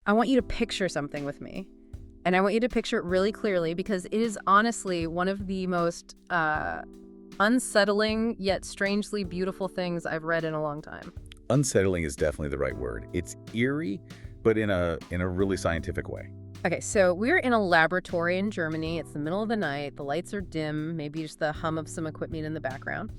I want you to picture something with me. And I want you to picture it really clearly because it is honestly one of the most unsettling yet strangely beautiful things I've read in a long time. Unsettling is definitely the right word. It's eerie, but in a really scientific way. Okay, so we're in a laboratory in Germany. It's the middle of the night. The lights are dim, maybe just the hum of some equipment in the background.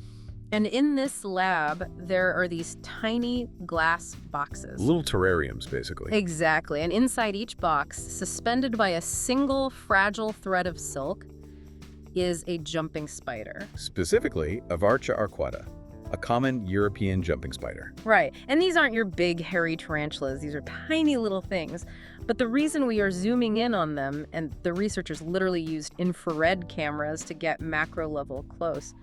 And in this lab, there are these tiny glass boxes. Little terrariums, basically. Exactly. And inside each box, suspended by a single fragile thread of silk, is a jumping spider. Specifically, Avarcha arquata, a common European jumping spider. Right. And these aren't your big, hairy tarantulas. These are tiny little things. But the reason we are zooming in on them, and the researchers literally used infrared cameras to get macro level close,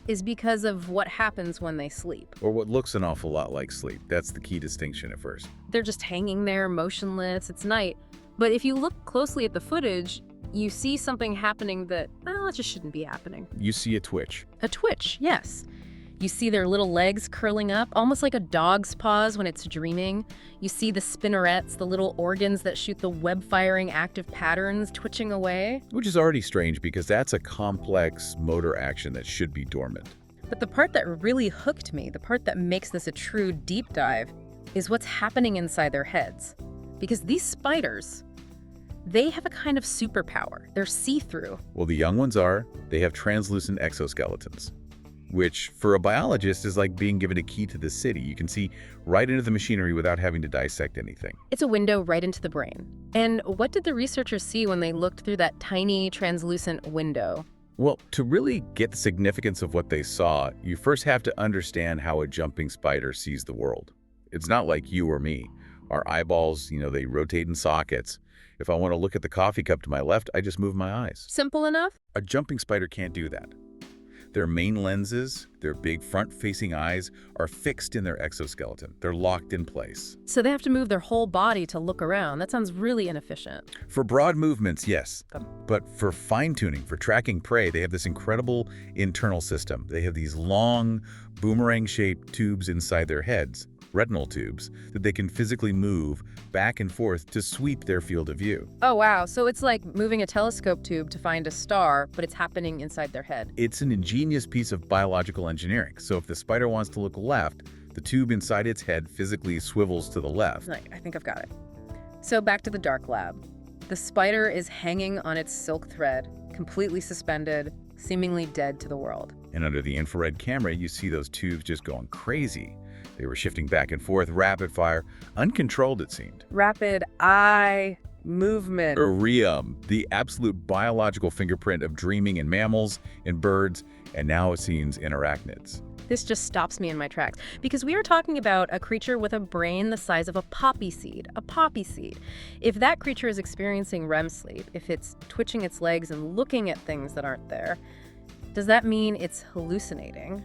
is because of what happens when they sleep. Or what looks an awful lot like sleep. That's the key distinction at first. They're just hanging there, motionless. It's night. But if you look closely at the footage, you see something happening that, well, it just shouldn't be happening. You see a twitch. A twitch, yes. You see their little legs curling up, almost like a dog's paws when it's dreaming. You see the spinnerets, the little organs that shoot the web-firing active patterns twitching away. Which is already strange because that's a complex motor action that should be dormant. But the part that really hooked me, the part that makes this a true deep dive, is what's happening inside their heads. Because these spiders, they have a kind of superpower. They're see-through. Well, the young ones are. They have translucent exoskeletons, which for a biologist is like being given a key to the city. You can see right into the machinery without having to dissect anything. It's a window right into the brain. And what did the researchers see when they looked through that tiny translucent window? Well, to really get the significance of what they saw, you first have to understand how a jumping spider sees the world. It's not like you or me. Our eyeballs, they rotate in sockets. If I want to look at the coffee cup to my left, I just move my eyes. Simple enough? A jumping spider can't do that. Their main lenses, their big front-facing eyes, are fixed in their exoskeleton. They're locked in place. So they have to move their whole body to look around. That sounds really inefficient. For broad movements, yes. But for fine-tuning, for tracking prey, they have this incredible internal system. They have these long, boomerang-shaped tubes inside their heads, retinal tubes, that they can physically move back and forth to sweep their field of view. Oh, wow. So it's like moving a telescope tube to find a star, but it's happening inside their head. It's an ingenious piece of biological engineering. So if the spider wants to look left, the tube inside its head physically swivels to the left. Right, I think I've got it. So back to the dark lab. The spider is hanging on its silk thread, completely suspended, seemingly dead to the world. And under the infrared camera, you see those tubes just going crazy. They were shifting back and forth, rapid fire, uncontrolled it seemed. Rapid eye movement. REM, the absolute biological fingerprint of dreaming in mammals, in birds, and now it seems in arachnids. This just stops me in my tracks because we are talking about a creature with a brain the size of a poppy seed. A poppy seed. If that creature is experiencing REM sleep, if it's twitching its legs and looking at things that aren't there, does that mean it's hallucinating?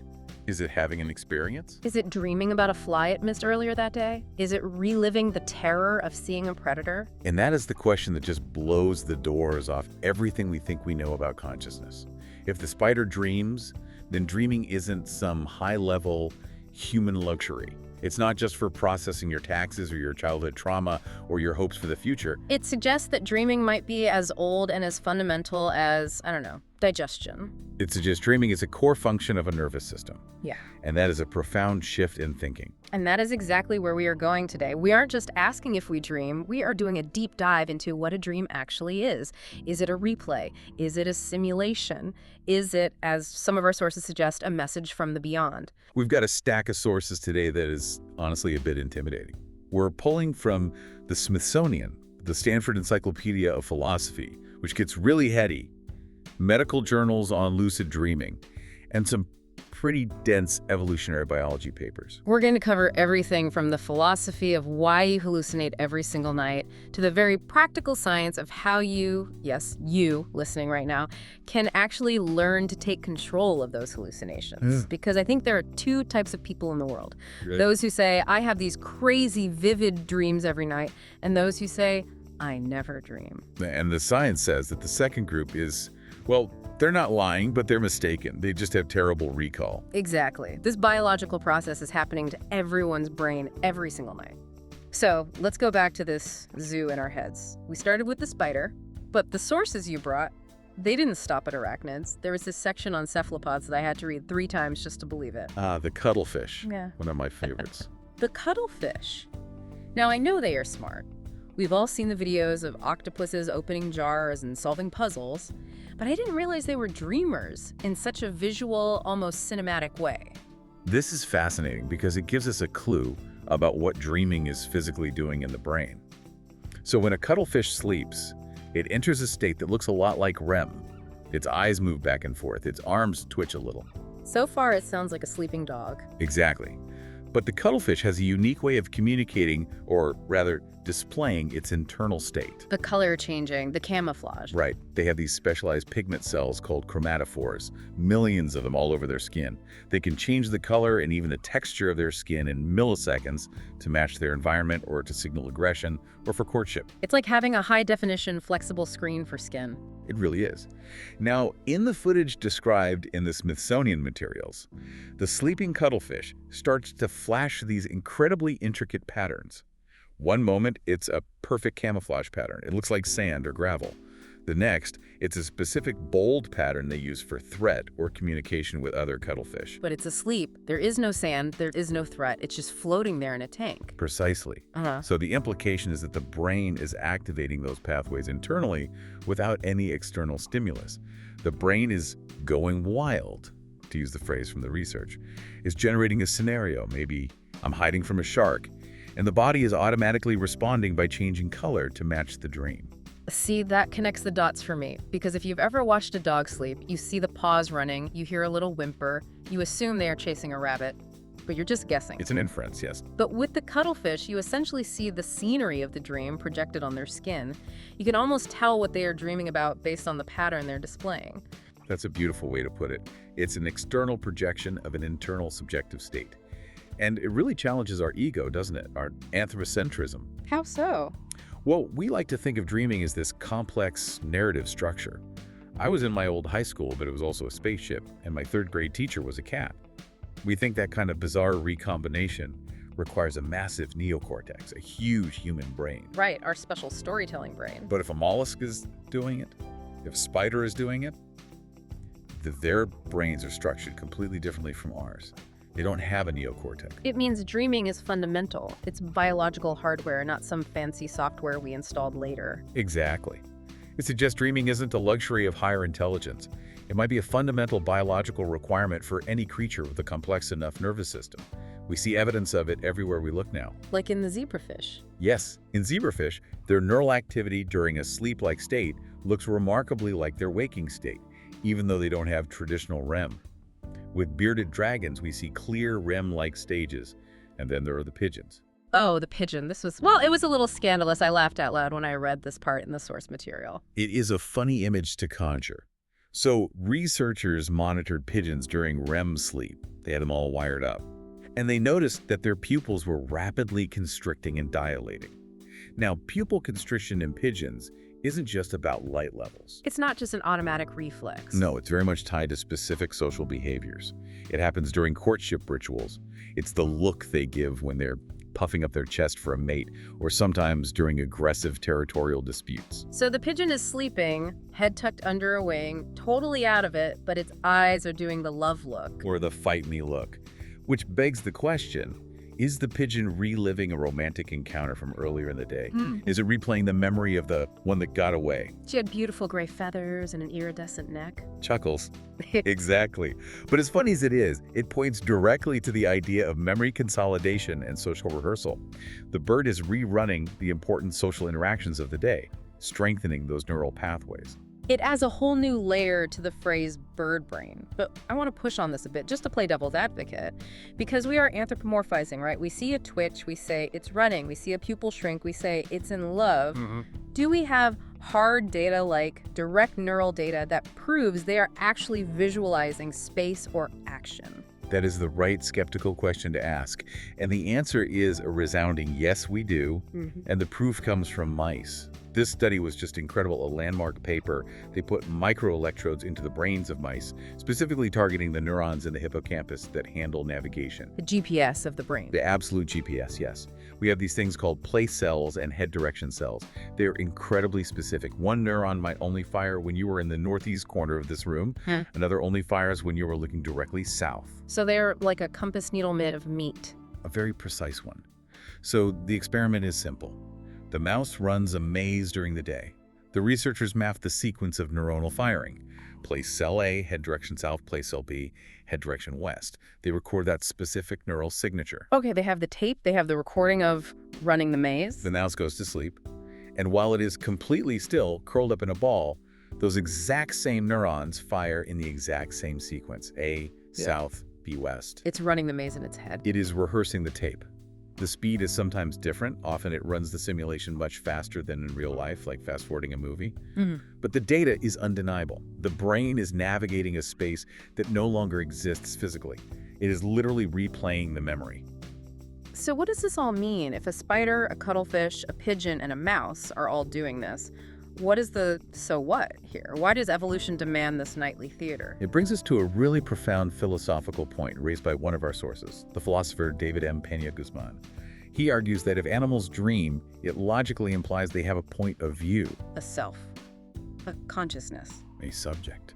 Is it having an experience? Is it dreaming about a fly it missed earlier that day? Is it reliving the terror of seeing a predator? And that is the question that just blows the doors off everything we think we know about consciousness. If the spider dreams, then dreaming isn't some high-level human luxury. It's not just for processing your taxes or your childhood trauma or your hopes for the future. It suggests that dreaming might be as old and as fundamental as, I don't know, digestion. It suggests dreaming is a core function of a nervous system. Yeah. And that is a profound shift in thinking. And that is exactly where we are going today. We aren't just asking if we dream, we are doing a deep dive into what a dream actually is. Is it a replay? Is it a simulation? Is it, as some of our sources suggest, a message from the beyond? We've got a stack of sources today that is honestly a bit intimidating. We're pulling from the Smithsonian, the Stanford Encyclopedia of Philosophy, which gets really heady, medical journals on lucid dreaming, and some pretty dense evolutionary biology papers. We're going to cover everything from the philosophy of why you hallucinate every single night to the very practical science of how you, yes, you listening right now, can actually learn to take control of those hallucinations. Because I think there are two types of people in the world. Right. Those who say, I have these crazy, vivid dreams every night, and those who say, I never dream. And the science says that the second group is, well, they're not lying, but they're mistaken. They just have terrible recall. Exactly. This biological process is happening to everyone's brain every single night. So let's go back to this zoo in our heads. We started with the spider, but the sources you brought, they didn't stop at arachnids. There was this section on cephalopods that I had to read 3 times just to believe it. The cuttlefish. Yeah. One of my favorites. The cuttlefish. Now, I know they are smart. We've all seen the videos of octopuses opening jars and solving puzzles, but I didn't realize they were dreamers in such a visual, almost cinematic way. This is fascinating because it gives us a clue about what dreaming is physically doing in the brain. So when a cuttlefish sleeps, it enters a state that looks a lot like REM. Its eyes move back and forth, its arms twitch a little. So far, it sounds like a sleeping dog. Exactly. But the cuttlefish has a unique way of communicating, or rather, displaying its internal state. The color changing, the camouflage. Right. They have these specialized pigment cells called chromatophores, millions of them all over their skin. They can change the color and even the texture of their skin in milliseconds to match their environment or to signal aggression or for courtship. It's like having a high-definition, flexible screen for skin. It really is. Now, in the footage described in the Smithsonian materials, the sleeping cuttlefish starts to flash these incredibly intricate patterns. One moment, it's a perfect camouflage pattern. It looks like sand or gravel. The next, it's a specific bold pattern they use for threat or communication with other cuttlefish. But it's asleep. There is no sand. There is no threat. It's just floating there in a tank. Precisely. So the implication is that the brain is activating those pathways internally without any external stimulus. The brain is going wild, to use the phrase from the research. It's generating a scenario, maybe I'm hiding from a shark, and the body is automatically responding by changing color to match the dream. See, that connects the dots for me, because if you've ever watched a dog sleep, you see the paws running, you hear a little whimper, you assume they are chasing a rabbit, but you're just guessing. It's an inference, yes. But with the cuttlefish, you essentially see the scenery of the dream projected on their skin. You can almost tell what they are dreaming about based on the pattern they're displaying. That's a beautiful way to put it. It's an external projection of an internal subjective state. And it really challenges our ego, doesn't it? Our anthropocentrism. How so? Well, we like to think of dreaming as this complex narrative structure. I was in my old high school, but it was also a spaceship, and my 3rd grade teacher was a cat. We think that kind of bizarre recombination requires a massive neocortex, a huge human brain. Right, our special storytelling brain. But if a mollusk is doing it, if a spider is doing it, their brains are structured completely differently from ours. They don't have a neocortex. It means dreaming is fundamental. It's biological hardware, not some fancy software we installed later. Exactly. It suggests dreaming isn't a luxury of higher intelligence. It might be a fundamental biological requirement for any creature with a complex enough nervous system. We see evidence of it everywhere we look now. Like in the zebrafish. Yes, in zebrafish, their neural activity during a sleep-like state looks remarkably like their waking state, even though they don't have traditional REM. With bearded dragons, we see clear REM-like stages, and then there are the pigeons. Oh, the pigeon. It was a little scandalous. I laughed out loud when I read this part in the source material. It is a funny image to conjure. So, researchers monitored pigeons during REM sleep. They had them all wired up. And they noticed that their pupils were rapidly constricting and dilating. Now, pupil constriction in pigeons isn't just about light levels. It's not just an automatic reflex. No, it's very much tied to specific social behaviors. It happens during courtship rituals. It's the look they give when they're puffing up their chest for a mate, or sometimes during aggressive territorial disputes. So the pigeon is sleeping, head tucked under a wing, totally out of it, but its eyes are doing the love look. Or the fight me look. Which begs the question, is the pigeon reliving a romantic encounter from earlier in the day? Is it replaying the memory of the one that got away? She had beautiful gray feathers and an iridescent neck. Chuckles. Exactly. But as funny as it is, it points directly to the idea of memory consolidation and social rehearsal. The bird is rerunning the important social interactions of the day, strengthening those neural pathways. It adds a whole new layer to the phrase bird brain. But I want to push on this a bit just to play devil's advocate, because we are anthropomorphizing, right? We see a twitch, we say it's running. We see a pupil shrink, we say it's in love. Do we have hard data like direct neural data that proves they are actually visualizing space or action? That is the right skeptical question to ask. And the answer is a resounding yes, we do. And the proof comes from mice. This study was just incredible, a landmark paper. They put microelectrodes into the brains of mice, specifically targeting the neurons in the hippocampus that handle navigation. The GPS of the brain. The absolute GPS, yes. We have these things called place cells and head direction cells. They're incredibly specific. One neuron might only fire when you were in the northeast corner of this room. Another only fires when you were looking directly south. So they're like a compass needle made of meat. A very precise one. So the experiment is simple. The mouse runs a maze during the day. The researchers map the sequence of neuronal firing. Place cell A, head direction south, place cell B, head direction west. They record that specific neural signature. Okay, they have the tape, they have the recording of running the maze. The mouse goes to sleep, and while it is completely still, curled up in a ball, those exact same neurons fire in the exact same sequence. A, south, B, west. It's running the maze in its head. It is rehearsing the tape. The speed is sometimes different. Often it runs the simulation much faster than in real life, like fast-forwarding a movie. But the data is undeniable. The brain is navigating a space that no longer exists physically. It is literally replaying the memory. So what does this all mean? If a spider, a cuttlefish, a pigeon, and a mouse are all doing this, what is the so what here? Why does evolution demand this nightly theater? It brings us to a really profound philosophical point raised by one of our sources, the philosopher David M. Peña-Guzman. He argues that if animals dream, it logically implies they have a point of view. A self. A consciousness. A subject.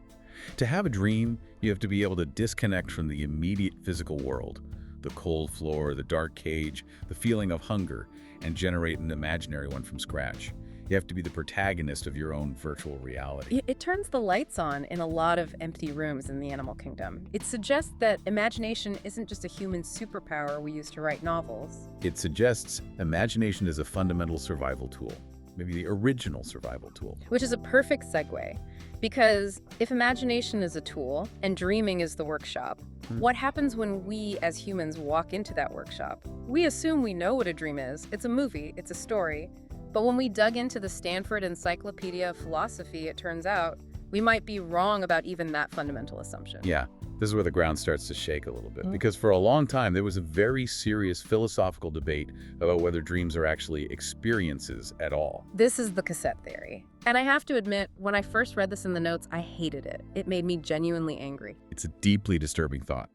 To have a dream, you have to be able to disconnect from the immediate physical world, the cold floor, the dark cage, the feeling of hunger, and generate an imaginary one from scratch. You have to be the protagonist of your own virtual reality. It turns the lights on in a lot of empty rooms in the animal kingdom. It suggests that imagination isn't just a human superpower we use to write novels. It suggests imagination is a fundamental survival tool, maybe the original survival tool. Which is a perfect segue, because if imagination is a tool and dreaming is the workshop, what happens when we as humans walk into that workshop? We assume we know what a dream is. It's a movie, it's a story. But when we dug into the Stanford Encyclopedia of Philosophy, it turns out we might be wrong about even that fundamental assumption. Yeah, this is where the ground starts to shake a little bit, because for a long time there was a very serious philosophical debate about whether dreams are actually experiences at all. This is the cassette theory. And I have to admit, when I first read this in the notes, I hated it. It made me genuinely angry. It's a deeply disturbing thought.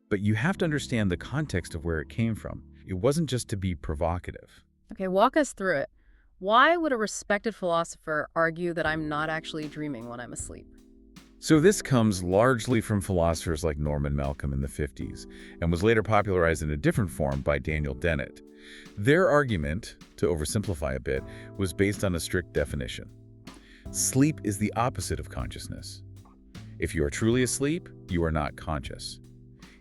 But you have to understand the context of where it came from. It wasn't just to be provocative. Okay, walk us through it. Why would a respected philosopher argue that I'm not actually dreaming when I'm asleep? So this comes largely from philosophers like Norman Malcolm in the 50s, and was later popularized in a different form by Daniel Dennett. Their argument, to oversimplify a bit, was based on a strict definition. Sleep is the opposite of consciousness. If you are truly asleep, you are not conscious.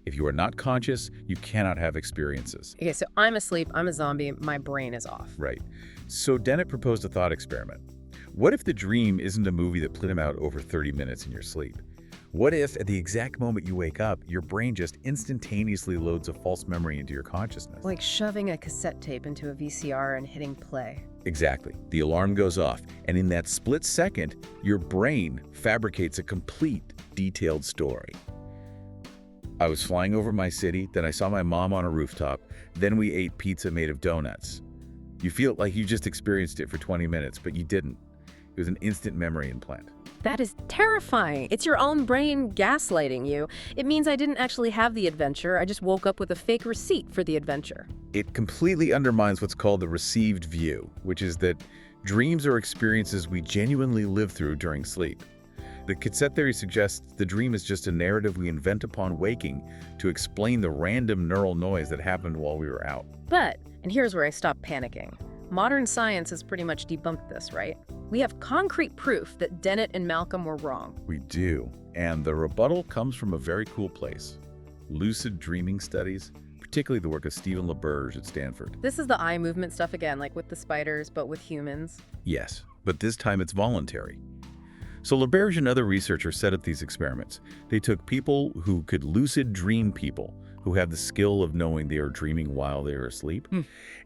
If you are not conscious, you cannot have experiences. Okay, so I'm asleep, I'm a zombie, my brain is off. Right. So Dennett proposed a thought experiment. What if the dream isn't a movie that played out over 30 minutes in your sleep? What if, at the exact moment you wake up, your brain just instantaneously loads a false memory into your consciousness? Like shoving a cassette tape into a VCR and hitting play. Exactly. The alarm goes off, and in that split second, your brain fabricates a complete, detailed story. I was flying over my city, then I saw my mom on a rooftop, then we ate pizza made of donuts. You feel like you just experienced it for 20 minutes, but you didn't. It was an instant memory implant. That is terrifying. It's your own brain gaslighting you. It means I didn't actually have the adventure. I just woke up with a fake receipt for the adventure. It completely undermines what's called the received view, which is that dreams are experiences we genuinely live through during sleep. The cassette theory suggests the dream is just a narrative we invent upon waking to explain the random neural noise that happened while we were out. But, and here's where I stop panicking, modern science has pretty much debunked this, right? We have concrete proof that Dennett and Malcolm were wrong. We do. And the rebuttal comes from a very cool place. Lucid dreaming studies, particularly the work of Stephen LaBerge at Stanford. This is the eye movement stuff again, like with the spiders, but with humans. Yes, but this time it's voluntary. So LaBerge and other researchers set up these experiments. They took people who could lucid dream people, who have the skill of knowing they are dreaming while they are asleep,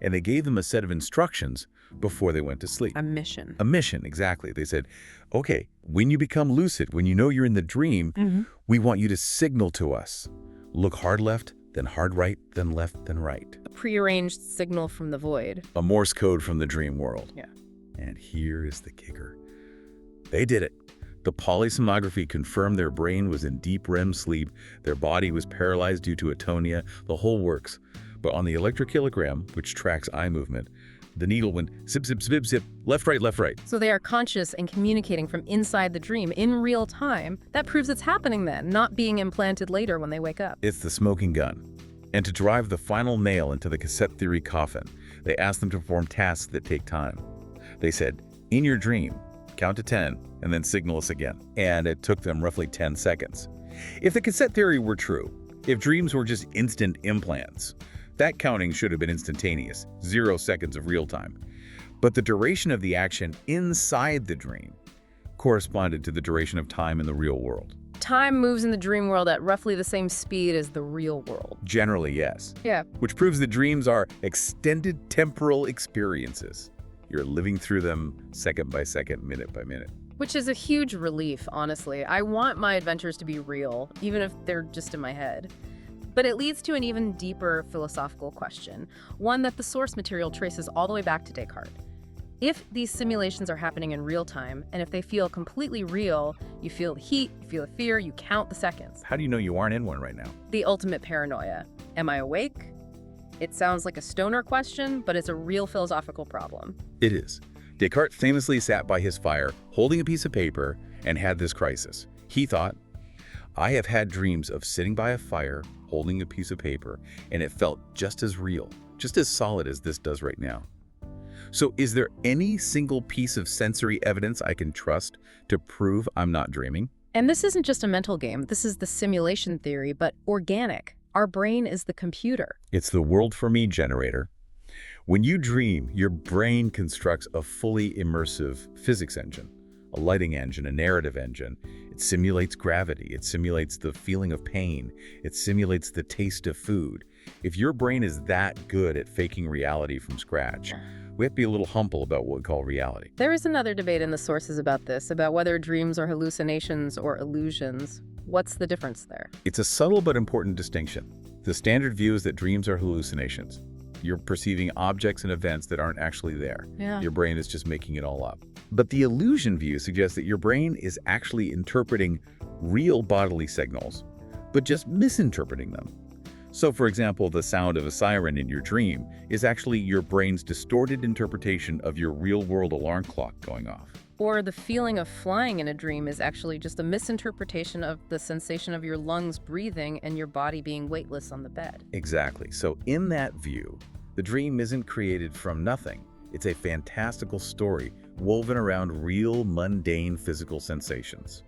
and they gave them a set of instructions before they went to sleep. A mission. A mission, exactly. They said, okay, when you become lucid, when you know you're in the dream, we want you to signal to us. Look hard left, then hard right, then left, then right. A prearranged signal from the void. A Morse code from the dream world. Yeah. And here is the kicker. They did it. The polysomnography confirmed their brain was in deep REM sleep, their body was paralyzed due to atonia, the whole works. But on the electrokilogram, which tracks eye movement, the needle went zip, zip, zip, zip, left, right, left, right. So they are conscious and communicating from inside the dream in real time. That proves it's happening then, not being implanted later when they wake up. It's the smoking gun. And to drive the final nail into the cassette theory coffin, they asked them to perform tasks that take time. They said, in your dream, count to 10, and then signal us again. And it took them roughly 10 seconds. If the cassette theory were true, if dreams were just instant implants, that counting should have been instantaneous, 0 seconds of real time. But the duration of the action inside the dream corresponded to the duration of time in the real world. Time moves in the dream world at roughly the same speed as the real world. Generally, yes. Yeah. Which proves that dreams are extended temporal experiences. You're living through them second by second, minute by minute. Which is a huge relief, honestly. I want my adventures to be real, even if they're just in my head. But it leads to an even deeper philosophical question, one that the source material traces all the way back to Descartes. If these simulations are happening in real time, and if they feel completely real, you feel the heat, you feel the fear, you count the seconds. How do you know you aren't in one right now? The ultimate paranoia. Am I awake? It sounds like a stoner question, but it's a real philosophical problem. It is. Descartes famously sat by his fire, holding a piece of paper, and had this crisis. He thought, I have had dreams of sitting by a fire, holding a piece of paper, and it felt just as real, just as solid as this does right now. So is there any single piece of sensory evidence I can trust to prove I'm not dreaming? And this isn't just a mental game. This is the simulation theory, but organic. Our brain is the computer. It's the world for me generator. When you dream, your brain constructs a fully immersive physics engine, a lighting engine, a narrative engine. It simulates gravity. It simulates the feeling of pain. It simulates the taste of food. If your brain is that good at faking reality from scratch, we have to be a little humble about what we call reality. There is another debate in the sources about this, about whether dreams are hallucinations or illusions. What's the difference there? It's a subtle but important distinction. The standard view is that dreams are hallucinations. You're perceiving objects and events that aren't actually there. Yeah. Your brain is just making it all up. But the illusion view suggests that your brain is actually interpreting real bodily signals, but just misinterpreting them. So, for example, the sound of a siren in your dream is actually your brain's distorted interpretation of your real-world alarm clock going off. Or the feeling of flying in a dream is actually just a misinterpretation of the sensation of your lungs breathing and your body being weightless on the bed. Exactly. So in that view, the dream isn't created from nothing. It's a fantastical story woven around real, mundane physical sensations.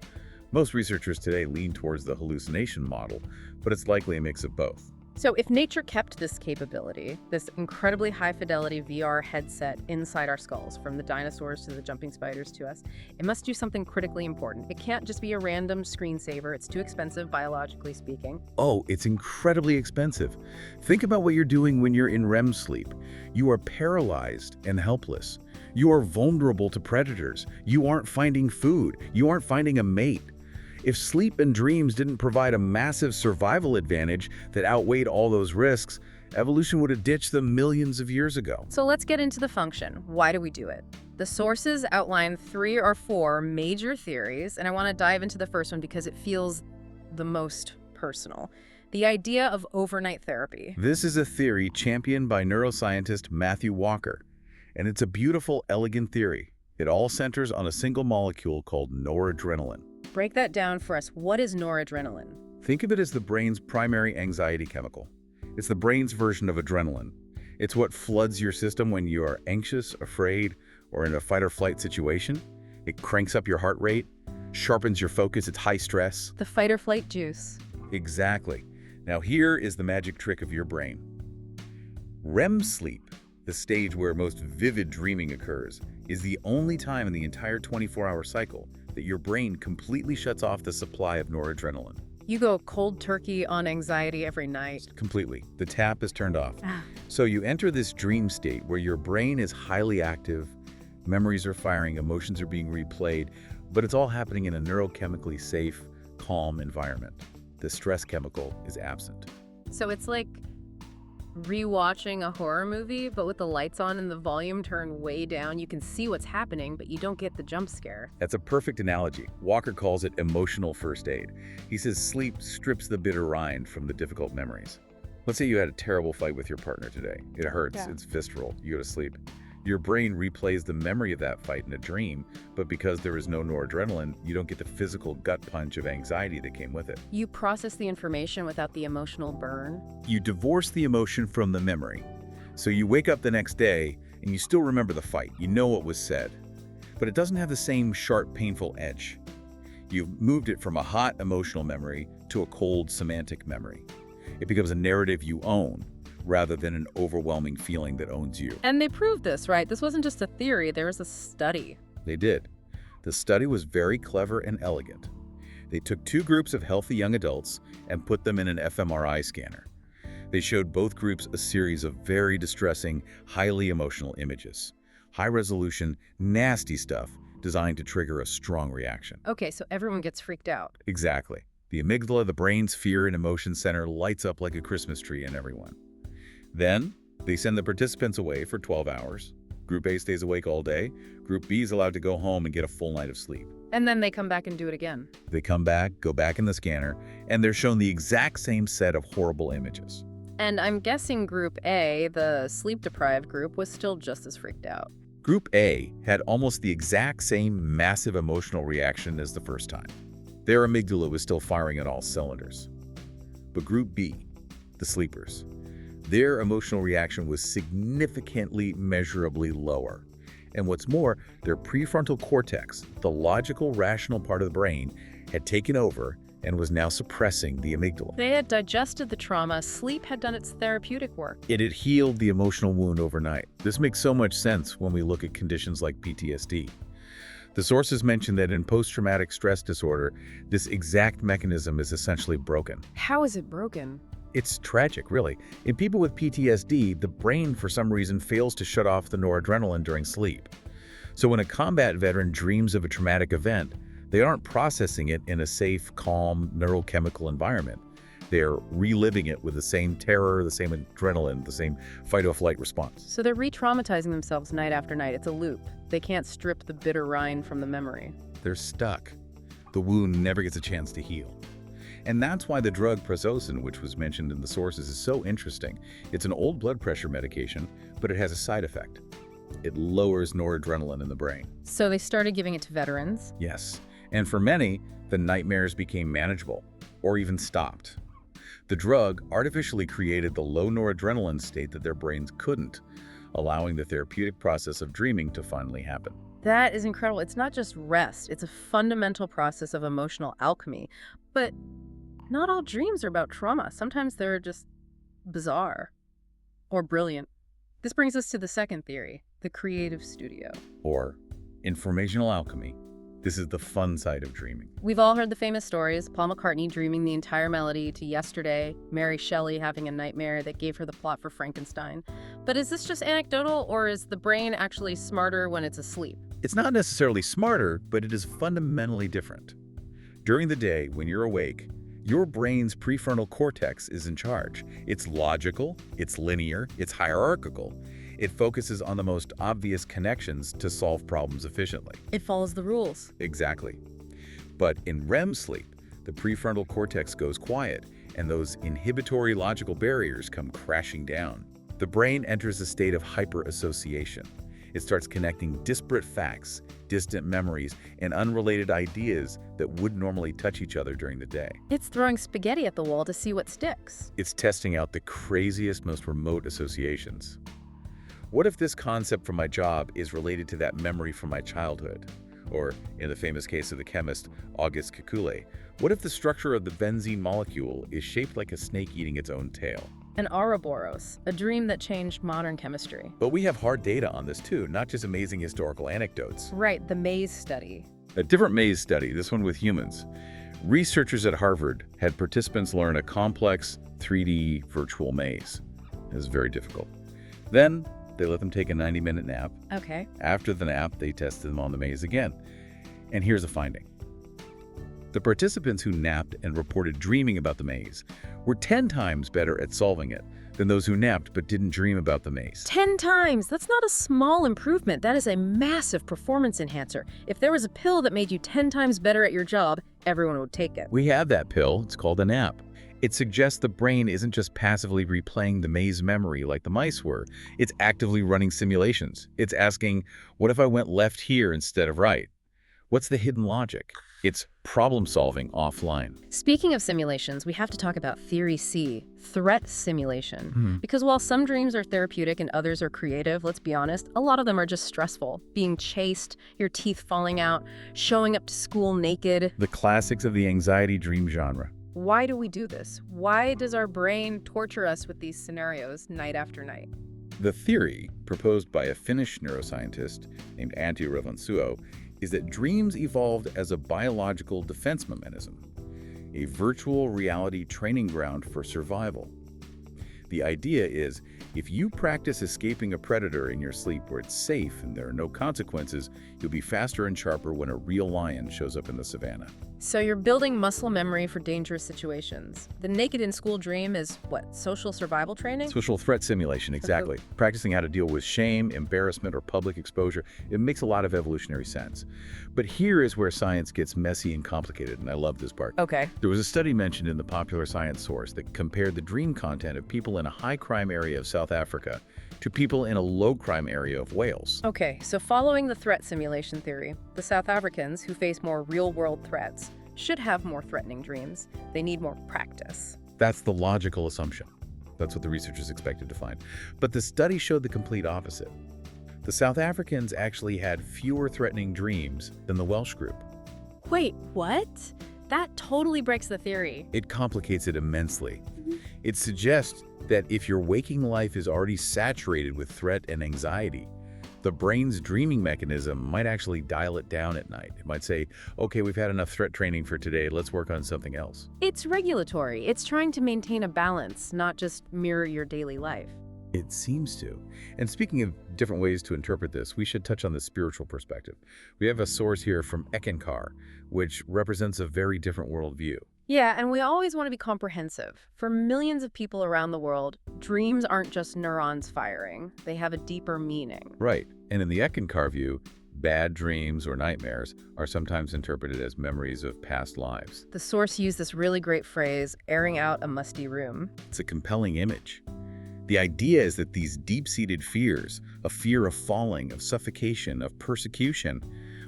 Most researchers today lean towards the hallucination model, but it's likely a mix of both. So if nature kept this capability, this incredibly high-fidelity VR headset inside our skulls, from the dinosaurs to the jumping spiders to us, it must do something critically important. It can't just be a random screensaver. It's too expensive, biologically speaking. Oh, it's incredibly expensive. Think about what you're doing when you're in REM sleep. You are paralyzed and helpless. You are vulnerable to predators. You aren't finding food. You aren't finding a mate. If sleep and dreams didn't provide a massive survival advantage that outweighed all those risks, evolution would have ditched them millions of years ago. So let's get into the function. Why do we do it? The sources outline 3 or 4 major theories, and I want to dive into the first one because it feels the most personal. The idea of overnight therapy. This is a theory championed by neuroscientist Matthew Walker, and it's a beautiful, elegant theory. It all centers on a single molecule called noradrenaline. Break that down for us. What is noradrenaline? Think of it as the brain's primary anxiety chemical. It's the brain's version of adrenaline. It's what floods your system when you are anxious, afraid, or in a fight or flight situation. It cranks up your heart rate, sharpens your focus, it's high stress. The fight or flight juice. Exactly. Now here is the magic trick of your brain. REM sleep, the stage where most vivid dreaming occurs, is the only time in the entire 24-hour cycle that your brain completely shuts off the supply of noradrenaline. You go cold turkey on anxiety every night. Completely. The tap is turned off. So you enter this dream state where your brain is highly active, memories are firing, emotions are being replayed, but it's all happening in a neurochemically safe, calm environment. The stress chemical is absent. So it's like rewatching a horror movie, but with the lights on and the volume turned way down. You can see what's happening, but you don't get the jump scare. That's a perfect analogy. Walker calls it emotional first aid. He says sleep strips the bitter rind from the difficult memories. Let's say you had a terrible fight with your partner today. It hurts, Yeah. it's visceral, you go to sleep. Your brain replays the memory of that fight in a dream, but because there is no noradrenaline, you don't get the physical gut punch of anxiety that came with it. You process the information without the emotional burn. You divorce the emotion from the memory. So you wake up the next day and you still remember the fight. You know what was said. But it doesn't have the same sharp, painful edge. You've moved it from a hot emotional memory to a cold semantic memory. It becomes a narrative you own rather than an overwhelming feeling that owns you. And they proved this, right? This wasn't just a theory, there was a study. They did. The study was very clever and elegant. They took two groups of healthy young adults and put them in an fMRI scanner. They showed both groups a series of very distressing, highly emotional images. High-resolution, nasty stuff designed to trigger a strong reaction. Okay, so everyone gets freaked out. Exactly. The amygdala, the brain's fear and emotion center, lights up like a Christmas tree in everyone. Then, they send the participants away for 12 hours. Group A stays awake all day. Group B is allowed to go home and get a full night of sleep. And then they come back and do it again. They come back, go back in the scanner, and they're shown the exact same set of horrible images. And I'm guessing Group A, the sleep-deprived group, was still just as freaked out. Group A had almost the exact same massive emotional reaction as the first time. Their amygdala was still firing on all cylinders. But Group B, the sleepers, their emotional reaction was significantly, measurably lower. And what's more, their prefrontal cortex, the logical, rational part of the brain, had taken over and was now suppressing the amygdala. They had digested the trauma. Sleep had done its therapeutic work. It had healed the emotional wound overnight. This makes so much sense when we look at conditions like PTSD. The sources mention that in post-traumatic stress disorder, this exact mechanism is essentially broken. How is it broken? It's tragic, really. In people with PTSD, the brain, for some reason, fails to shut off the noradrenaline during sleep. So when a combat veteran dreams of a traumatic event, they aren't processing it in a safe, calm, neurochemical environment. They're reliving it with the same terror, the same adrenaline, the same fight-or-flight response. So they're re-traumatizing themselves night after night. It's a loop. They can't strip the bitter rind from the memory. They're stuck. The wound never gets a chance to heal. And that's why the drug prazosin, which was mentioned in the sources, is so interesting. It's an old blood pressure medication, but it has a side effect. It lowers noradrenaline in the brain. So they started giving it to veterans. Yes. And for many, the nightmares became manageable, or even stopped. The drug artificially created the low noradrenaline state that their brains couldn't, allowing the therapeutic process of dreaming to finally happen. That is incredible. It's not just rest. It's a fundamental process of emotional alchemy. But not all dreams are about trauma. Sometimes they're just bizarre or brilliant. This brings us to the second theory, the creative studio. Or informational alchemy. This is the fun side of dreaming. We've all heard the famous stories, Paul McCartney dreaming the entire melody to Yesterday, Mary Shelley having a nightmare that gave her the plot for Frankenstein. But is this just anecdotal, or is the brain actually smarter when it's asleep? It's not necessarily smarter, but it is fundamentally different. During the day, when you're awake, your brain's prefrontal cortex is in charge. It's logical, it's linear, it's hierarchical. It focuses on the most obvious connections to solve problems efficiently. It follows the rules. Exactly. But in REM sleep, the prefrontal cortex goes quiet, and those inhibitory logical barriers come crashing down. The brain enters a state of hyperassociation. It starts connecting disparate facts, distant memories, and unrelated ideas that would normally touch each other during the day. It's throwing spaghetti at the wall to see what sticks. It's testing out the craziest, most remote associations. What if this concept from my job is related to that memory from my childhood? Or, in the famous case of the chemist Auguste Kekule, what if the structure of the benzene molecule is shaped like a snake eating its own tail? An Ouroboros, a dream that changed modern chemistry. But we have hard data on this too, not just amazing historical anecdotes. Right, the maze study. A different maze study, this one with humans. Researchers at Harvard had participants learn a complex 3D virtual maze. It was very difficult. Then, they let them take a 90-minute nap. Okay. After the nap, they tested them on the maze again. And here's a finding. The participants who napped and reported dreaming about the maze were 10 times better at solving it than those who napped but didn't dream about the maze. 10 times! That's not a small improvement. That is a massive performance enhancer. If there was a pill that made you 10 times better at your job, everyone would take it. We have that pill. It's called a nap. It suggests the brain isn't just passively replaying the maze memory like the mice were. It's actively running simulations. It's asking, what if I went left here instead of right? What's the hidden logic? It's problem solving offline. Speaking of simulations, we have to talk about Theory C, threat simulation. Because while some dreams are therapeutic and others are creative, let's be honest, a lot of them are just stressful. Being chased, your teeth falling out, showing up to school naked. The classics of the anxiety dream genre. Why do we do this? Why does our brain torture us with these scenarios night after night? The theory, proposed by a Finnish neuroscientist named Antti Revonsuo, is that dreams evolved as a biological defense mechanism, a virtual reality training ground for survival. The idea is, if you practice escaping a predator in your sleep where it's safe and there are no consequences, you'll be faster and sharper when a real lion shows up in the savannah. So you're building muscle memory for dangerous situations. The naked in school dream is what, social survival training? Social threat simulation, exactly. Practicing how to deal with shame, embarrassment, or public exposure. It makes a lot of evolutionary sense. But here is where science gets messy and complicated, and I love this part. Okay. There was a study mentioned in the popular science source that compared the dream content of people in a high-crime area of South Africa to people in a low-crime area of Wales. Okay, so following the threat simulation theory, the South Africans who face more real-world threats should have more threatening dreams. They need more practice. That's the logical assumption. That's what the researchers expected to find. But the study showed the complete opposite. The South Africans actually had fewer threatening dreams than the Welsh group. Wait, what? That totally breaks the theory. It complicates it immensely. It suggests that if your waking life is already saturated with threat and anxiety, the brain's dreaming mechanism might actually dial it down at night. It might say, okay, we've had enough threat training for today, let's work on something else. It's regulatory. It's trying to maintain a balance, not just mirror your daily life. It seems to. And speaking of different ways to interpret this, we should touch on the spiritual perspective. We have a source here from Eckankar, which represents a very different worldview. Yeah, and we always want to be comprehensive. For millions of people around the world, dreams aren't just neurons firing. They have a deeper meaning. Right. And in the Eckankar view, bad dreams or nightmares are sometimes interpreted as memories of past lives. The source used this really great phrase, airing out a musty room. It's a compelling image. The idea is that these deep-seated fears, a fear of falling, of suffocation, of persecution,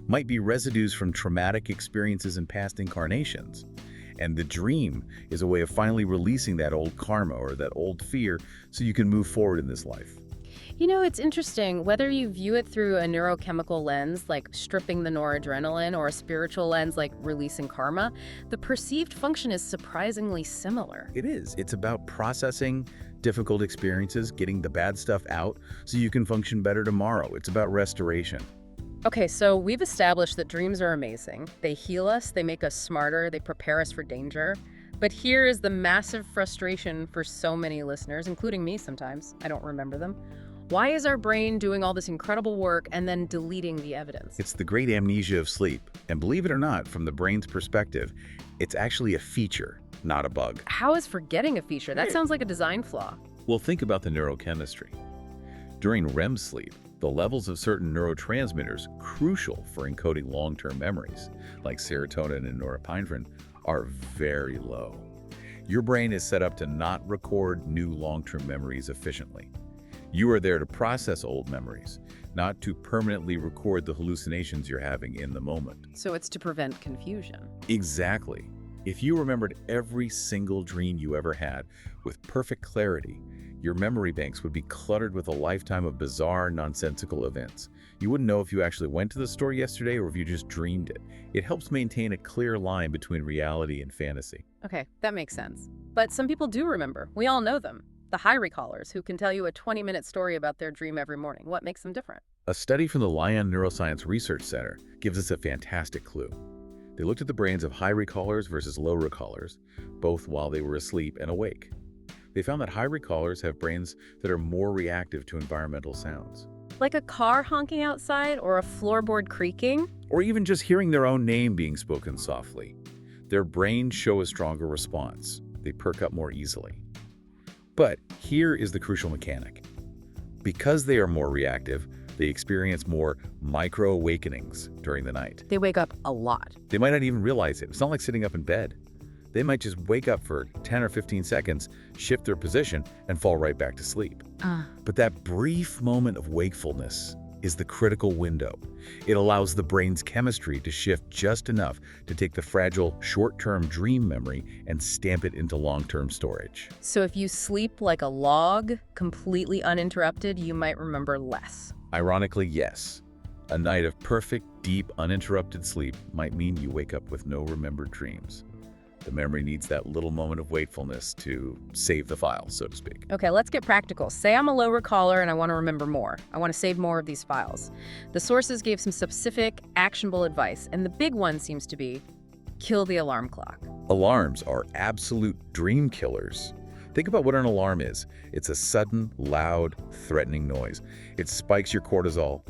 might be residues from traumatic experiences in past incarnations. And the dream is a way of finally releasing that old karma or that old fear so you can move forward in this life. You know, it's interesting, whether you view it through a neurochemical lens, like stripping the noradrenaline, or a spiritual lens, like releasing karma, the perceived function is surprisingly similar. It is. It's about processing difficult experiences, getting the bad stuff out so you can function better tomorrow. It's about restoration. Okay, so we've established that dreams are amazing. They heal us, they make us smarter, they prepare us for danger. But here is the massive frustration for so many listeners, including me sometimes. I don't remember them. Why is our brain doing all this incredible work and then deleting the evidence? It's the great amnesia of sleep. And believe it or not, from the brain's perspective, it's actually a feature, not a bug. How is forgetting a feature? That sounds like a design flaw. Well, think about the neurochemistry. During REM sleep, the levels of certain neurotransmitters crucial for encoding long-term memories, like serotonin and norepinephrine, are very low. Your brain is set up to not record new long-term memories efficiently. You are there to process old memories, not to permanently record the hallucinations you're having in the moment. So it's to prevent confusion. Exactly. If you remembered every single dream you ever had with perfect clarity, your memory banks would be cluttered with a lifetime of bizarre, nonsensical events. You wouldn't know if you actually went to the store yesterday or if you just dreamed it. It helps maintain a clear line between reality and fantasy. Okay, that makes sense. But some people do remember. We all know them. The high recallers who can tell you a 20-minute story about their dream every morning. What makes them different? A study from the Lyon Neuroscience Research Center gives us a fantastic clue. They looked at the brains of high recallers versus low recallers, both while they were asleep and awake. They found that high recallers have brains that are more reactive to environmental sounds. Like a car honking outside or a floorboard creaking? Or even just hearing their own name being spoken softly. Their brains show a stronger response. They perk up more easily. But here is the crucial mechanic. Because they are more reactive, they experience more micro-awakenings during the night. They wake up a lot. They might not even realize it. It's not like sitting up in bed. They might just wake up for 10 or 15 seconds, shift their position, and fall right back to sleep. But that brief moment of wakefulness is the critical window. It allows the brain's chemistry to shift just enough to take the fragile, short-term dream memory and stamp it into long-term storage. So if you sleep like a log, completely uninterrupted, you might remember less. Ironically, yes. A night of perfect, deep, uninterrupted sleep might mean you wake up with no remembered dreams. The memory needs that little moment of wakefulness to save the file, so to speak. Okay, let's get practical. Say I'm a low recaller and I want to remember more. I want to save more of these files. The sources gave some specific, actionable advice, and the big one seems to be kill the alarm clock. Alarms are absolute dream killers. Think about what an alarm is. It's a sudden, loud, threatening noise. It spikes your cortisol,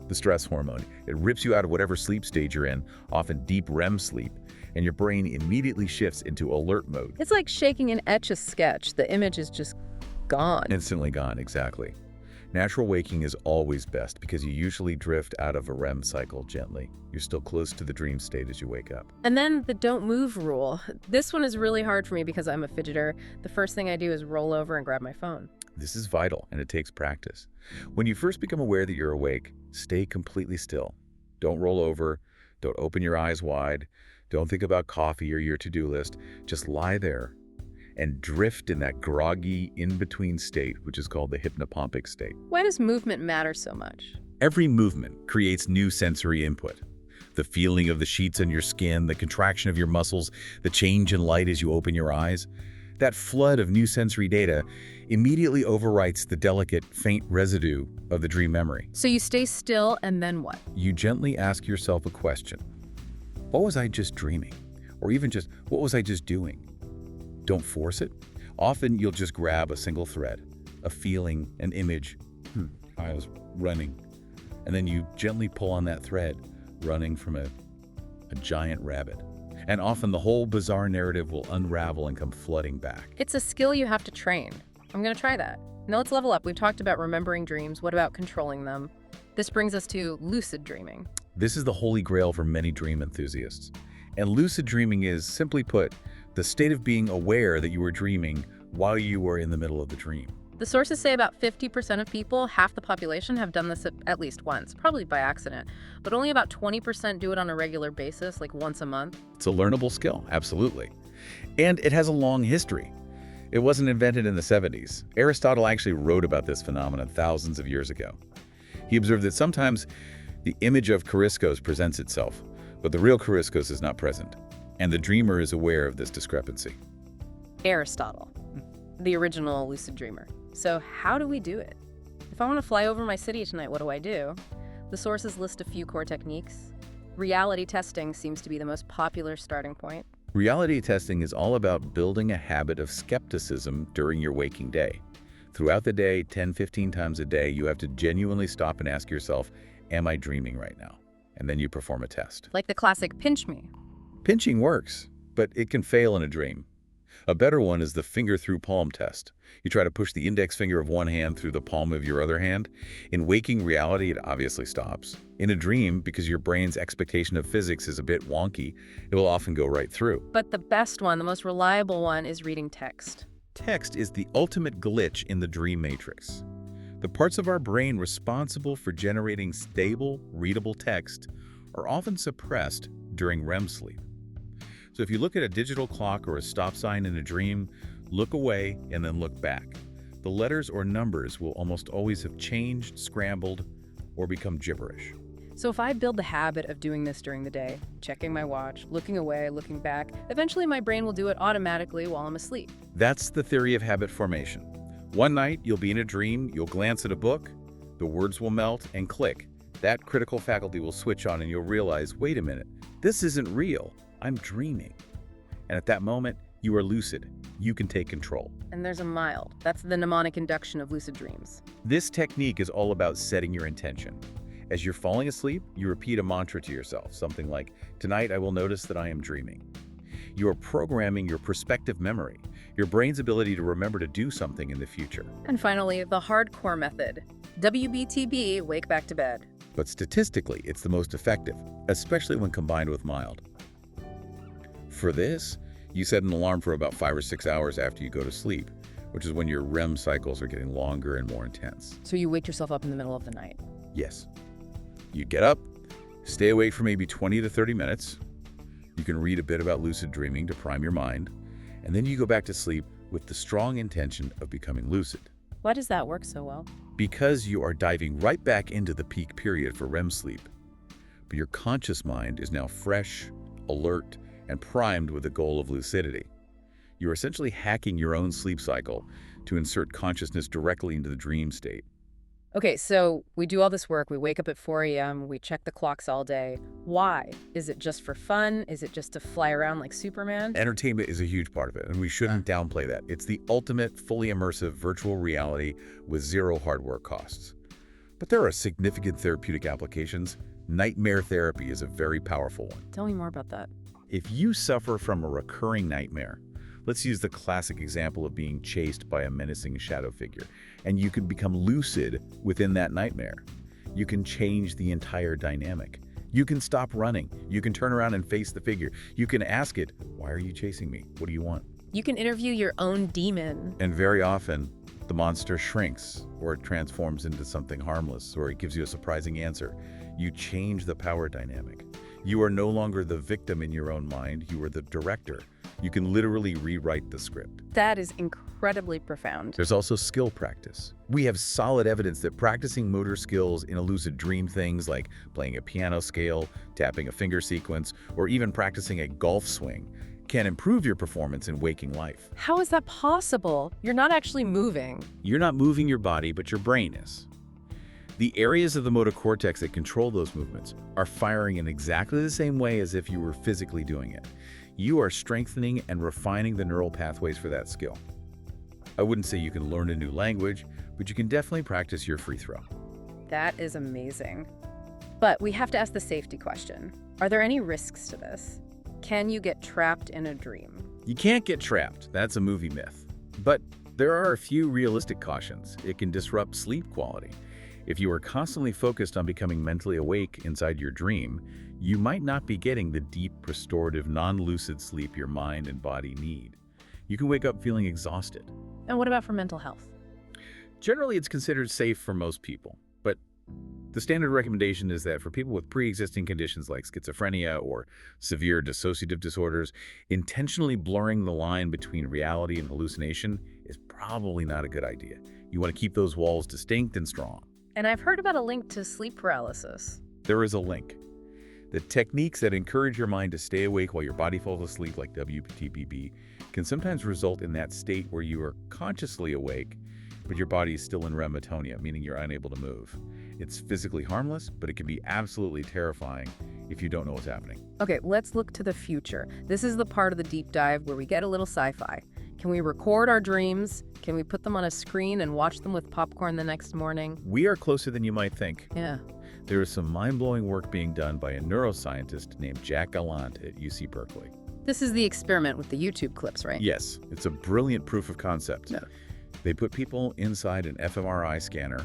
the stress hormone. It rips you out of whatever sleep stage you're in, often deep REM sleep, and your brain immediately shifts into alert mode. It's like shaking an Etch-a-Sketch. The image is just gone. Instantly gone, exactly. Natural waking is always best because you usually drift out of a REM cycle gently. You're still close to the dream state as you wake up. And then the don't move rule. This one is really hard for me because I'm a fidgeter. The first thing I do is roll over and grab my phone. This is vital, and it takes practice. When you first become aware that you're awake, stay completely still. Don't roll over. Don't open your eyes wide. Don't think about coffee or your to-do list. Just lie there and drift in that groggy, in-between state, which is called the hypnopompic state. Why does movement matter so much? Every movement creates new sensory input. The feeling of the sheets on your skin, the contraction of your muscles, the change in light as you open your eyes. That flood of new sensory data immediately overwrites the delicate, faint residue of the dream memory. So you stay still, and then what? You gently ask yourself a question. What was I just dreaming? Or even just, what was I just doing? Don't force it. Often you'll just grab a single thread, a feeling, an image. I was running. And then you gently pull on that thread, running from a giant rabbit. And often the whole bizarre narrative will unravel and come flooding back. It's a skill you have to train. I'm going to try that. Now let's level up. We've talked about remembering dreams. What about controlling them? This brings us to lucid dreaming. This is the holy grail for many dream enthusiasts. And lucid dreaming is, simply put, the state of being aware that you were dreaming while you were in the middle of the dream. The sources say about 50% of people, half the population, have done this at least once, probably by accident. But only about 20% do it on a regular basis, like once a month. It's a learnable skill, absolutely. And it has a long history. It wasn't invented in the 70s. Aristotle actually wrote about this phenomenon thousands of years ago. He observed that sometimes the image of Chariskos presents itself, but the real Chariskos is not present. And the dreamer is aware of this discrepancy. Aristotle, the original lucid dreamer. So how do we do it? If I want to fly over my city tonight, what do I do? The sources list a few core techniques. Reality testing seems to be the most popular starting point. Reality testing is all about building a habit of skepticism during your waking day. Throughout the day, 10, 15 times a day, you have to genuinely stop and ask yourself, am I dreaming right now? And then you perform a test. Like the classic pinch me. Pinching works, but it can fail in a dream. A better one is the finger through palm test. You try to push the index finger of one hand through the palm of your other hand. In waking reality, it obviously stops. In a dream, because your brain's expectation of physics is a bit wonky, it will often go right through. But the best one, the most reliable one, is reading text. Text is the ultimate glitch in the dream matrix. The parts of our brain responsible for generating stable, readable text are often suppressed during REM sleep. So if you look at a digital clock or a stop sign in a dream, look away and then look back. The letters or numbers will almost always have changed, scrambled, or become gibberish. So if I build the habit of doing this during the day, checking my watch, looking away, looking back, eventually my brain will do it automatically while I'm asleep. That's the theory of habit formation. One night, you'll be in a dream, you'll glance at a book, the words will melt and click. That critical faculty will switch on and you'll realize, wait a minute, this isn't real. I'm dreaming. And at that moment, you are lucid. You can take control. And there's a mild. That's the mnemonic induction of lucid dreams. This technique is all about setting your intention. As you're falling asleep, you repeat a mantra to yourself, something like, tonight I will notice that I am dreaming. You are programming your perspective memory, your brain's ability to remember to do something in the future. And finally, the hardcore method. WBTB, wake back to bed. But statistically, it's the most effective, especially when combined with mild. For this, You set an alarm for about 5 or 6 hours after you go to sleep, which is when your REM cycles are getting longer and more intense. So you wake yourself up in the middle of the night. Yes. You get up, stay awake for maybe 20 to 30 minutes. You can read a bit about lucid dreaming to prime your mind, and then you go back to sleep with the strong intention of becoming lucid. Why does that work so well? Because you are diving right back into the peak period for REM sleep. But your conscious mind is now fresh, alert, and primed with the goal of lucidity. You're essentially hacking your own sleep cycle to insert consciousness directly into the dream state. Okay, so we do all this work. We wake up at 4 a.m. We check the clocks all day. Why? Is it just for fun? Is it just to fly around like Superman? Entertainment is a huge part of it, and we shouldn't downplay that. It's the ultimate, fully immersive virtual reality with zero hardware costs. But there are significant therapeutic applications. Nightmare therapy is a very powerful one. Tell me more about that. If you suffer from a recurring nightmare, let's use the classic example of being chased by a menacing shadow figure, and you can become lucid within that nightmare. You can change the entire dynamic. You can stop running. You can turn around and face the figure. You can ask it, "Why are you chasing me? What do you want?" You can interview your own demon. And very often, the monster shrinks, or it transforms into something harmless, or it gives you a surprising answer. You change the power dynamic. You are no longer the victim in your own mind. You are the director. You can literally rewrite the script. That is incredibly profound. There's also skill practice. We have solid evidence that practicing motor skills in a lucid dream, things like playing a piano scale, tapping a finger sequence, or even practicing a golf swing, can improve your performance in waking life. How is that possible? You're not actually moving. You're not moving your body, but your brain is. The areas of the motor cortex that control those movements are firing in exactly the same way as if you were physically doing it. You are strengthening and refining the neural pathways for that skill. I wouldn't say you can learn a new language, but you can definitely practice your free throw. That is amazing. But we have to ask the safety question. Are there any risks to this? Can you get trapped in a dream? You can't get trapped. That's a movie myth. But there are a few realistic cautions. It can disrupt sleep quality. If you are constantly focused on becoming mentally awake inside your dream, you might not be getting the deep, restorative, non-lucid sleep your mind and body need. You can wake up feeling exhausted. And what about for mental health? Generally, it's considered safe for most people, but the standard recommendation is that for people with pre-existing conditions like schizophrenia or severe dissociative disorders, intentionally blurring the line between reality and hallucination is probably not a good idea. You want to keep those walls distinct and strong. And I've heard about a link to sleep paralysis. There is a link. The techniques that encourage your mind to stay awake while your body falls asleep, like WTPB, can sometimes result in that state where you are consciously awake, but your body is still in REM atonia, meaning you're unable to move. It's physically harmless, but it can be absolutely terrifying if you don't know what's happening. Okay, let's look to the future. This is the part of the deep dive where we get a little sci-fi. Can we record our dreams? Can we put them on a screen and watch them with popcorn the next morning? We are closer than you might think. Yeah. There is some mind-blowing work being done by a neuroscientist named Jack Gallant at UC Berkeley. This is the experiment with the YouTube clips, right? Yes, it's a brilliant proof of concept. Yeah. They put people inside an fMRI scanner,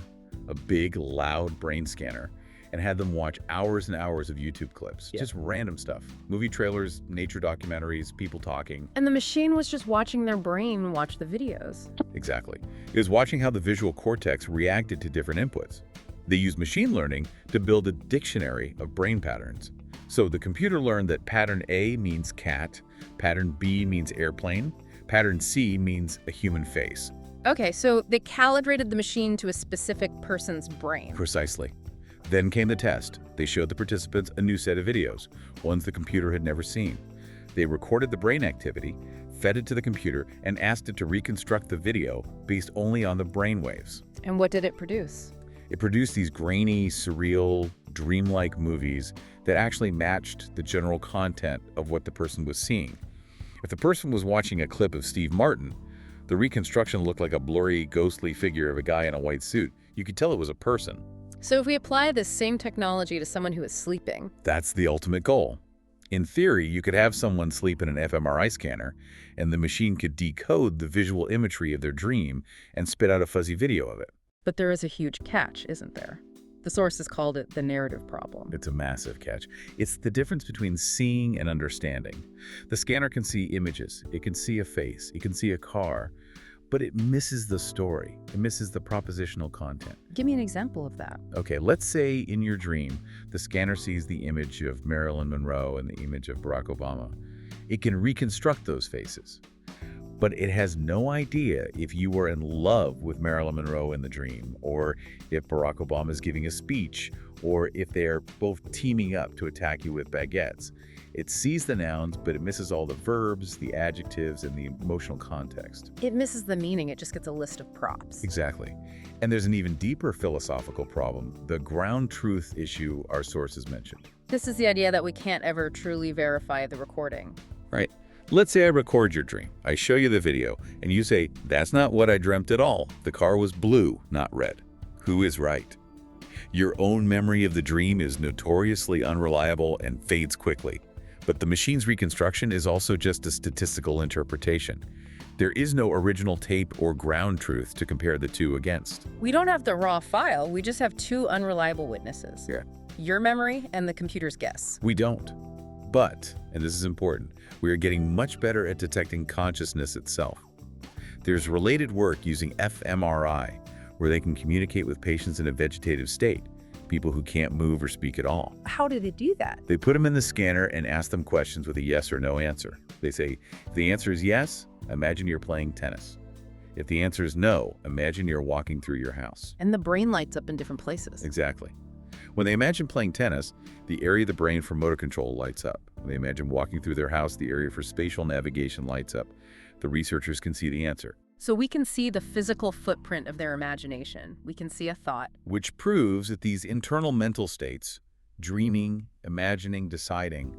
a big, loud brain scanner, and had them watch hours and hours of YouTube clips. Yeah. Just random stuff. Movie trailers, nature documentaries, people talking. And the machine was just watching their brain watch the videos. Exactly. It was watching how the visual cortex reacted to different inputs. They used machine learning to build a dictionary of brain patterns. So the computer learned that pattern A means cat, pattern B means airplane, pattern C means a human face. Okay, so they calibrated the machine to a specific person's brain. Precisely. Then came the test. They showed the participants a new set of videos, ones the computer had never seen. They recorded the brain activity, fed it to the computer, and asked it to reconstruct the video based only on the brain waves. And what did it produce? It produced these grainy, surreal, dreamlike movies that actually matched the general content of what the person was seeing. If the person was watching a clip of Steve Martin, the reconstruction looked like a blurry, ghostly figure of a guy in a white suit. You could tell it was a person. So if we apply this same technology to someone who is sleeping... That's the ultimate goal. In theory, you could have someone sleep in an fMRI scanner, and the machine could decode the visual imagery of their dream and spit out a fuzzy video of it. But there is a huge catch, isn't there? The sources called it the narrative problem. It's a massive catch. It's the difference between seeing and understanding. The scanner can see images. It can see a face. It can see a car. But it misses the story. It misses the propositional content. Give me an example of that. Okay, let's say in your dream, the scanner sees the image of Marilyn Monroe and the image of Barack Obama. It can reconstruct those faces. But it has no idea if you were in love with Marilyn Monroe in the dream, or if Barack Obama is giving a speech, or if they're both teaming up to attack you with baguettes. It sees the nouns, but it misses all the verbs, the adjectives, and the emotional context. It misses the meaning. It just gets a list of props. Exactly. And there's an even deeper philosophical problem, the ground truth issue our sources mentioned. This is the idea that we can't ever truly verify the recording. Right. Let's say I record your dream. I show you the video, and you say, "That's not what I dreamt at all. The car was blue, not red." Who is right? Your own memory of the dream is notoriously unreliable and fades quickly. But the machine's reconstruction is also just a statistical interpretation. There is no original tape or ground truth to compare the two against. We don't have the raw file. We just have two unreliable witnesses. Yeah. Your memory and the computer's guess. We don't. But, and this is important, we are getting much better at detecting consciousness itself. There's related work using fMRI, where they can communicate with patients in a vegetative state, people who can't move or speak at all. How did it do that? They put them in the scanner and ask them questions with a yes or no answer. They say, if the answer is yes, imagine you're playing tennis. If the answer is no, imagine you're walking through your house. And the brain lights up in different places. Exactly. When they imagine playing tennis, the area of the brain for motor control lights up. When they imagine walking through their house, the area for spatial navigation lights up. The researchers can see the answer. So we can see the physical footprint of their imagination. We can see a thought. Which proves that these internal mental states, dreaming, imagining, deciding,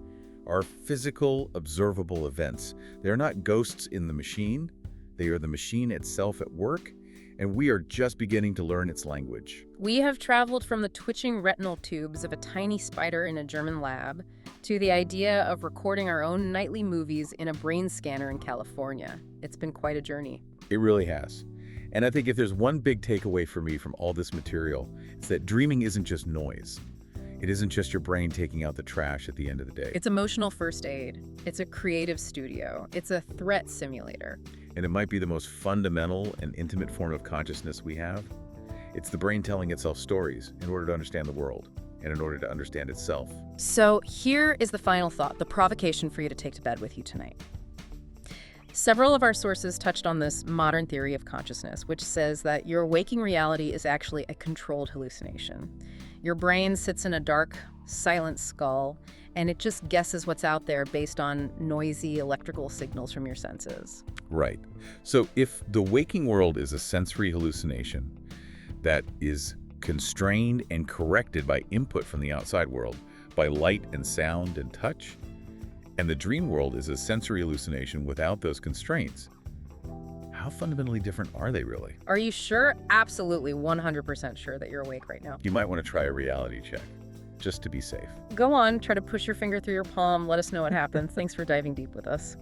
are physical, observable events. They're not ghosts in the machine. They are the machine itself at work, and we are just beginning to learn its language. We have traveled from the twitching retinal tubes of a tiny spider in a German lab to the idea of recording our own nightly movies in a brain scanner in California. It's been quite a journey. It really has. And I think if there's one big takeaway for me from all this material, it's that dreaming isn't just noise. It isn't just your brain taking out the trash at the end of the day. It's emotional first aid. It's a creative studio. It's a threat simulator. And it might be the most fundamental and intimate form of consciousness we have. It's the brain telling itself stories in order to understand the world and in order to understand itself. So here is the final thought, the provocation for you to take to bed with you tonight. Several of our sources touched on this modern theory of consciousness, which says that your waking reality is actually a controlled hallucination. Your brain sits in a dark, silent skull, and it just guesses what's out there based on noisy electrical signals from your senses. Right. So if the waking world is a sensory hallucination that is constrained and corrected by input from the outside world, by light and sound and touch, and the dream world is a sensory hallucination without those constraints, how fundamentally different are they really? Are you sure? Absolutely 100% sure that you're awake right now. You might want to try a reality check, just to be safe. Go on, try to push your finger through your palm. Let us know what happens. Thanks for diving deep with us.